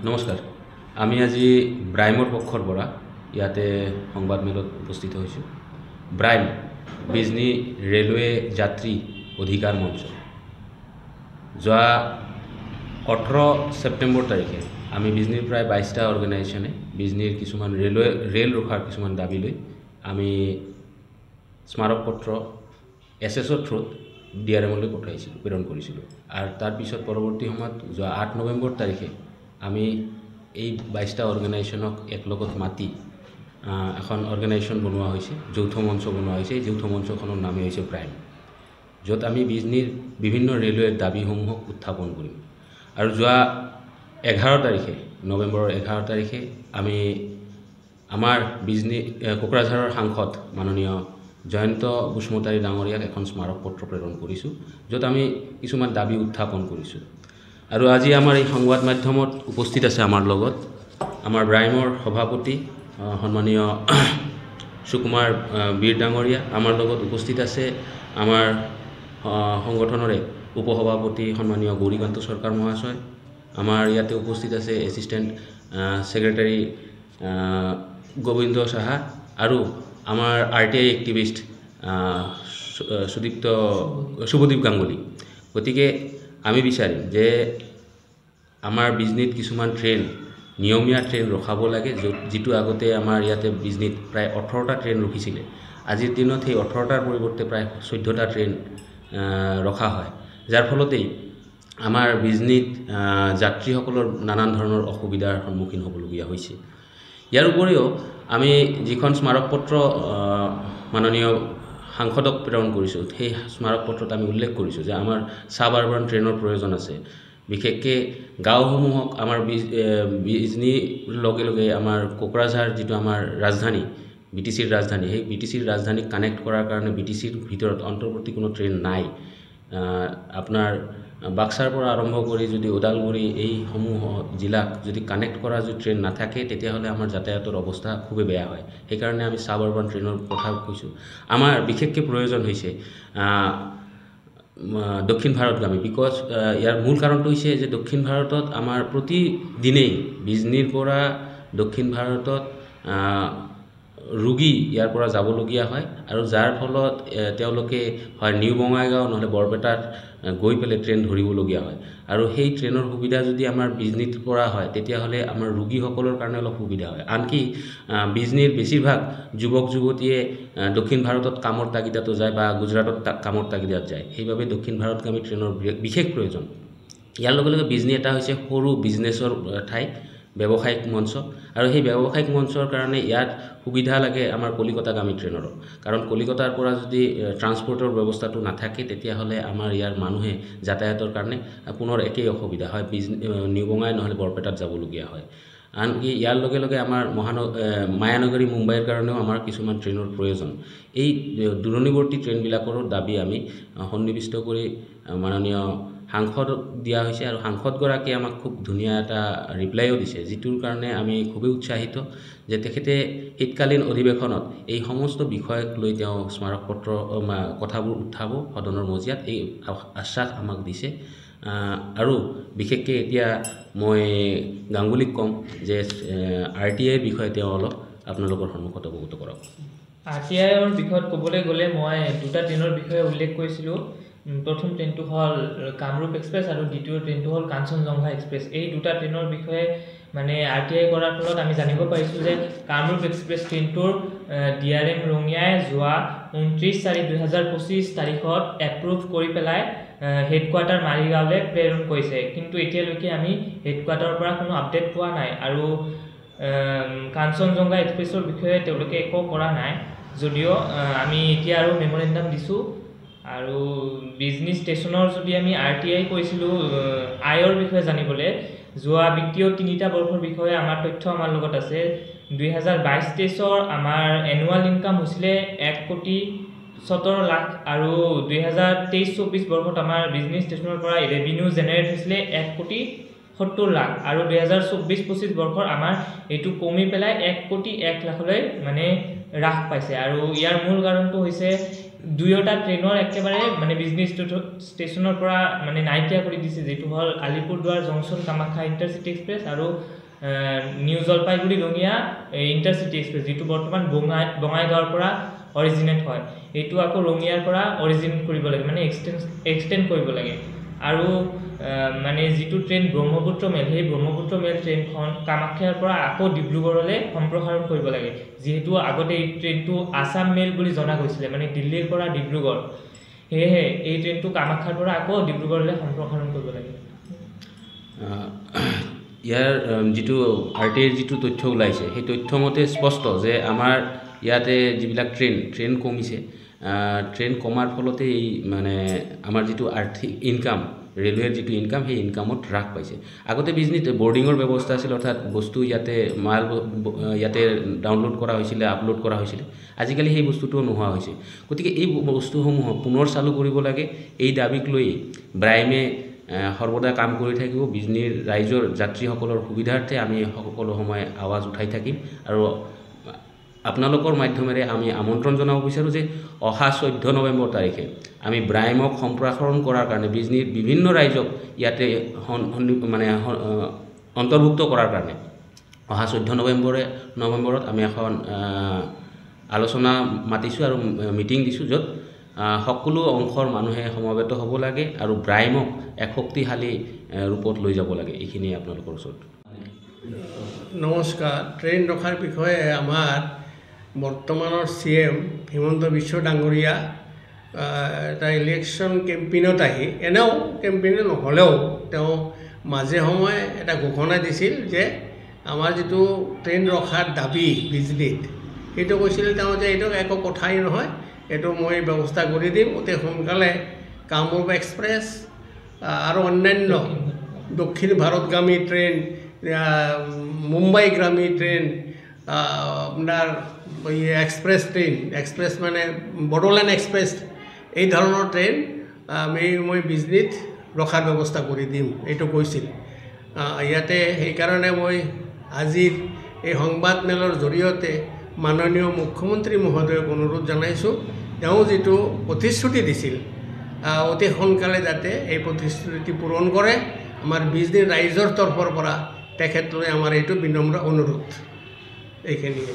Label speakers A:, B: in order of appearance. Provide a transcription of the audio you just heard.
A: নমস্কাৰ আমি আজি ব্ৰাইমৰ পক্ষৰ পৰা ইয়াতে সংবাদ মেলত উপস্থিত হৈছোঁ। ব্ৰাইম বিজনী ৰেলৱে যাত্ৰী অধিকাৰ মঞ্চ যোৱা 18 ছেপ্টেম্বৰ তাৰিখে আমি বিজনীৰ প্ৰায় 22টা অৰ্গেনাইজেশ্যনে বিজনীৰ কিছুমান ৰেল ৰখাৰ কিছুমান দাবী লৈ আমি স্মাৰক পত্ৰ এছএছৰ থ্ৰুত ডিআৰএমলৈ প্ৰেৰণ কৰিছিলোঁ। আৰু তাৰ পিছত পৰৱৰ্তী সময়ত যোৱা 8 নৱেম্বৰ তাৰিখে আমি এই 22টা অৰ্গেনাইজেশ্যনক একলগত মাতি এখন অৰ্গেনাইজেশ্যন বনোৱা হৈছে, যৌথ মঞ্চ বনোৱা হৈছে। এই যৌথ মঞ্চখনৰ নামেই হৈছে ব্ৰাইম, য'ত আমি বিজনীৰ বিভিন্ন ৰেলৱেৰ দাবীসমূহক উত্থাপন কৰিম। আৰু যোৱা 11 তাৰিখে নৱেম্বৰৰ 11 তাৰিখে আমি আমাৰ বিজনী কোকৰাঝাৰৰ সাংসদ মাননীয় জয়ন্ত বুসমতাৰী ডাঙৰীয়াক এখন স্মাৰক পত্ৰ প্ৰেৰণ কৰিছোঁ, য'ত আমি কিছুমান দাবী উত্থাপন কৰিছোঁ। আৰু আজি আমাৰ এই সংবাদ মাধ্যমত উপস্থিত আছে আমাৰ লগত আমাৰ ব্ৰাইমৰ সভাপতি সন্মানীয় সুকুমাৰ বীৰ ডাঙৰীয়া, আমাৰ লগত উপস্থিত আছে আমাৰ সংগঠনৰে উপসভাপতি সন্মানীয় গৌৰীকান্ত চৰকাৰ মহাশয়, আমাৰ ইয়াতে উপস্থিত আছে এছিষ্টেণ্ট ছেক্ৰেটাৰী গোবিন্দ সাহা আৰু আমাৰ RTI এক্টিভিষ্ট শুভদীপ গাংগুলী। গতিকে আমি বিচাৰিম যে আমাৰ বিজনীত কিছুমান নিয়মীয়া ট্ৰেইন ৰখাব লাগে, যিটো আগতে আমাৰ ইয়াতে বিজনীত প্ৰায় 18টা ট্ৰেইন ৰখিছিলে। আজিৰ দিনত সেই 18টাৰ পৰিৱৰ্তে প্ৰায় 14টা ট্ৰেইন ৰখা হয়, যাৰ ফলতেই আমাৰ বিজনীত যাত্ৰীসকলৰ নানান ধৰণৰ অসুবিধাৰ সন্মুখীন হ'বলগীয়া হৈছে। ইয়াৰ উপৰিও আমি যিখন স্মাৰক পত্ৰ মাননীয় সাংসদক প্ৰেৰণ কৰিছোঁ, সেই স্মাৰক পত্ৰত আমি উল্লেখ কৰিছোঁ যে আমাৰ চাব আৰ্বান ট্ৰেইনৰ প্ৰয়োজন আছে। বিশেষকৈ গাঁওসমূহক আমাৰ বিজনীৰ লগে লগে আমাৰ কোকৰাঝাৰ যিটো আমাৰ ৰাজধানী BTCৰ ৰাজধানী, সেই BTCৰ ৰাজধানীক কানেক্ট কৰাৰ কাৰণে BTCৰ ভিতৰত অন্তৰ্বৰ্তী কোনো ট্ৰেইন নাই। আপোনাৰ বাক্সাৰ পৰা আৰম্ভ কৰি যদি ওদালগুৰি এইসমূহ জিলাক যদি কানেক্ট কৰা যদি ট্ৰেইন নাথাকে, তেতিয়াহ'লে আমাৰ যাতায়াতৰ অৱস্থা খুবেই বেয়া হয়। সেইকাৰণে আমি চাব আৰ্বান ট্ৰেইনৰ কথা কৈছোঁ। আমাৰ বিশেষকৈ প্ৰয়োজন হৈছে দক্ষিণ ভাৰতগামী, বিকজ ইয়াৰ মূল কাৰণটো হৈছে যে দক্ষিণ ভাৰতত আমাৰ প্ৰতিদিনেই বিজনীৰ পৰা দক্ষিণ ভাৰতত ৰোগী ইয়াৰ পৰা যাবলগীয়া হয়, আৰু যাৰ ফলত তেওঁলোকে হয় নিউ বঙাইগাঁও নহ'লে বৰপেটাত গৈ পেলাই ট্ৰেইন ধৰিবলগীয়া হয়। আৰু সেই ট্ৰেইনৰ সুবিধা যদি আমাৰ বিজনীৰ পৰা হয়, তেতিয়াহ'লে আমাৰ ৰোগীসকলৰ কাৰণে অলপ সুবিধা হয়। আনকি বিজনীৰ বেছিভাগ যুৱক যুৱতীয়ে দক্ষিণ ভাৰতত কামৰ তাগিদাতো যায় বা গুজৰাটত কামৰ তাগিদাত যায়। সেইবাবে দক্ষিণ ভাৰতগামী ট্ৰেইনৰ বিশেষ প্ৰয়োজন। ইয়াৰ লগে লগে বিজনী এটা হৈছে সৰু বিজনেছৰ ঠাই, ব্যৱসায়িক মঞ্চ, আৰু সেই ব্যৱসায়িক মঞ্চৰ কাৰণে ইয়াত সুবিধা লাগে আমাৰ কলিকতাগামী ট্ৰেইনৰো। কাৰণ কলিকতাৰ পৰা যদি ট্ৰান্সপৰ্টৰ ব্যৱস্থাটো নাথাকে, তেতিয়াহ'লে আমাৰ ইয়াৰ মানুহে যাতায়াতৰ কাৰণে পুনৰ একেই অসুবিধা হয়, নিউ বঙাই নহ'লে বৰপেটাত যাবলগীয়া হয়। আনকি ইয়াৰ লগে লগে আমাৰ মায়ানগৰী মুম্বাইৰ কাৰণেও আমাৰ কিছুমান ট্ৰেইনৰ প্ৰয়োজন। এই দূৰণিৱৰ্তী ট্ৰেইনবিলাকৰো দাবী আমি সন্নিৱিষ্ট কৰি মাননীয় সাংসদক দিয়া হৈছে, আৰু সাংসদগৰাকীয়ে আমাক খুব ধুনীয়া এটা ৰিপ্লাইও দিছে, যিটোৰ কাৰণে আমি খুবেই উৎসাহিত যে তেখেতে শীতকালীন অধিৱেশনত এই সমস্ত বিষয়ক লৈ তেওঁ স্মাৰক পত্ৰ কথাবোৰ উঠাব সদনৰ মজিয়াত, এই আশ্বাস আমাক দিছে। আৰু বিশেষকৈ এতিয়া মই গাংগুলীক ক'ম যে RTIৰ বিষয়ে তেওঁ অলপ আপোনালোকৰ সন্মুখত অৱগত কৰক।
B: RTIৰ বিষয়ত ক'বলৈ গ'লে মই দুটা ট্ৰেইনৰ বিষয়ে উল্লেখ কৰিছিলোঁ। প্ৰথম ট্ৰেইনটো হ'ল কামৰূপ এক্সপ্ৰেছ আৰু দ্বিতীয় ট্ৰেইনটো হ'ল কাঞ্চনজংঘা এক্সপ্ৰেছ। এই দুটা ট্ৰেইনৰ বিষয়ে মানে RTI কৰাৰ ফলত আমি জানিব পাৰিছোঁ যে কামৰূপ এক্সপ্ৰেছ ট্ৰেইনটোৰ DRM ৰঙিয়াই যোৱা 29/4/2025 তাৰিখত এপ্ৰুভ কৰি পেলাই হেডকোৱাৰ্টাৰ মাৰিগাঁৱলৈ প্ৰেৰণ কৰিছে, কিন্তু এতিয়ালৈকে আমি হেডকোৱাৰ্টাৰৰ পৰা কোনো আপডেট পোৱা নাই। আৰু কাঞ্চনজংঘা এক্সপ্ৰেছৰ বিষয়ে তেওঁলোকে একো কৰা নাই, যদিও আমি এতিয়া আৰু মেমৰেণ্ডাম দিছোঁ। আৰু বিজনী ষ্টেচনৰ যদি আমি RTI কৈছিলোঁ আয়ৰ বিষয়ে জানিবলৈ, যোৱা বিত্তীয় 3টা বৰ্ষৰ বিষয়ে আমাৰ তথ্য আমাৰ লগত আছে। 2022-23 আমাৰ এনুৱেল ইনকাম হৈছিলে 1,17 লাখ, আৰু 2023-24 বৰ্ষত আমাৰ বিজনী ষ্টেচনৰ পৰা ৰেভিনিউ জেনেৰেট হৈছিলে 1,70 লাখ, আৰু 2024-25 বৰ্ষৰ আমাৰ এইটো কমি পেলাই 1,01 লাখলৈ মানে হ্ৰাস পাইছে। আৰু ইয়াৰ মূল কাৰণটো হৈছে দুয়োটা ট্ৰেইনৰ একেবাৰে মানে বিজনেছ ষ্টেচনৰ পৰা মানে নাইকিয়া কৰি দিছে, যিটো হ'ল Alipurduar junction Kamakhya intercity express আৰু new Jalpaiguri Rangiya intercity express, যিটো বৰ্তমান বঙাইগাঁৱৰ পৰা অৰিজিনেট হয়। এইটো আকৌ ৰঙিয়াৰ পৰা অৰিজিনেট কৰিব লাগে, মানে এক্সটেণ্ড কৰিব লাগে। আৰু মানে যিটো ট্ৰেইন ব্ৰহ্মপুত্ৰ মেল, সেই ব্ৰহ্মপুত্ৰ মেল ট্ৰেইনখন কামাখ্যাৰ পৰা আকৌ ডিব্ৰুগড়লৈ সম্প্ৰসাৰণ কৰিব লাগে, যিহেতু আগতে এই ট্ৰেইনটো আছাম মেল বুলি জনা গৈছিলে, মানে দিল্লীৰ পৰা ডিব্ৰুগড়। সেয়েহে এই ট্ৰেইনটো কামাখ্যাৰ পৰা আকৌ ডিব্ৰুগড়লৈ সম্প্ৰসাৰণ কৰিব লাগে।
A: ইয়াৰ যিটো RTIৰ যিটো তথ্য ওলাইছে, সেই তথ্যমতে স্পষ্ট যে আমাৰ ইয়াতে যিবিলাক ট্ৰেইন কমিছে, ট্ৰেইন কমাৰ ফলতে এই মানে আমাৰ যিটো আৰ্থিক ইনকাম, ৰেলৱেৰ যিটো ইনকাম, সেই ইনকামত হ্ৰাস পাইছে। আগতে বিজনেছ বৰ্ডিঙৰ ব্যৱস্থা আছিল, অৰ্থাৎ বস্তু ইয়াতে ইয়াতে ডাউনলোড কৰা হৈছিলে, আপলোড কৰা হৈছিলে। আজিকালি সেই বস্তুটোও নোহোৱা হৈছে। গতিকে এই বস্তুসমূহক পুনৰ চালু কৰিব লাগে, এই দাবীক লৈ ব্ৰাইমে সৰ্বদা কাম কৰি থাকিব। বিজনেছ ৰাইজৰ যাত্ৰীসকলৰ সুবিধাৰ্থে আমি সকলো সময় আৱাজ উঠাই থাকিম। আৰু আপোনালোকৰ মাধ্যমেৰে আমি আমন্ত্ৰণ জনাব বিচাৰোঁ যে অহা 14 নৱেম্বৰ তাৰিখে আমি ব্ৰাইমক সম্প্ৰসাৰণ কৰাৰ কাৰণে, বিজনেছ বিভিন্ন ৰাইজক ইয়াতে মানে অন্তৰ্ভুক্ত কৰাৰ কাৰণে অহা 14 নৱেম্বৰত আমি এখন আলোচনা মাতিছোঁ আৰু মিটিং দিছোঁ, য'ত সকলো অংশৰ মানুহে সমবেত হ'ব লাগে আৰু ব্ৰাইমক এক শক্তিশালী ৰূপত লৈ যাব লাগে। এইখিনিয়ে আপোনালোকৰ ওচৰত।
C: নমস্কাৰ। ট্ৰেইন ৰখাৰ বিষয়ে আমাৰ বৰ্তমানৰ CM হিমন্ত বিশ্ব ডাঙৰীয়া এটা ইলেকশ্যন কেম্পেইনত আহি, এনেও কেম্পেইন নহ'লেও তেওঁ মাজে সময়ে এটা ঘোষণা দিছিল যে আমাৰ যিটো ট্ৰেইন ৰখাৰ দাবী বিজনেছ, সেইটো কৈছিল তেওঁ যে এইটো একো কথাই নহয়, এইটো মই ব্যৱস্থা কৰি দিম অতি সোনকালে। কামৰূপ এক্সপ্ৰেছ আৰু অন্যান্য দক্ষিণ ভাৰতগামী ট্ৰেইন, মুম্বাইগামী ট্ৰেইন, আপোনাৰ এক্সপ্ৰেছ ট্ৰেইন, এক্সপ্ৰেছ মানে বড়োলেণ্ড এক্সপ্ৰেছ, এই ধৰণৰ ট্ৰেইন মই বিজনেছ ৰখাৰ ব্যৱস্থা কৰি দিম, এইটো কৈছিল। ইয়াতে সেইকাৰণে মই আজিৰ এই সংবাদ মেলৰ জৰিয়তে মাননীয় মুখ্যমন্ত্ৰী মহোদয়ক অনুৰোধ জনাইছোঁ, তেওঁ যিটো প্ৰতিশ্ৰুতি দিছিল অতি সোনকালে যাতে এই প্ৰতিশ্ৰুতি পূৰণ কৰে। আমাৰ বিজনেছ ৰাইজৰ তৰফৰ পৰা তেখেতলৈ আমাৰ এইটো বিনম্ৰ অনুৰোধ। এইখিনিয়ে।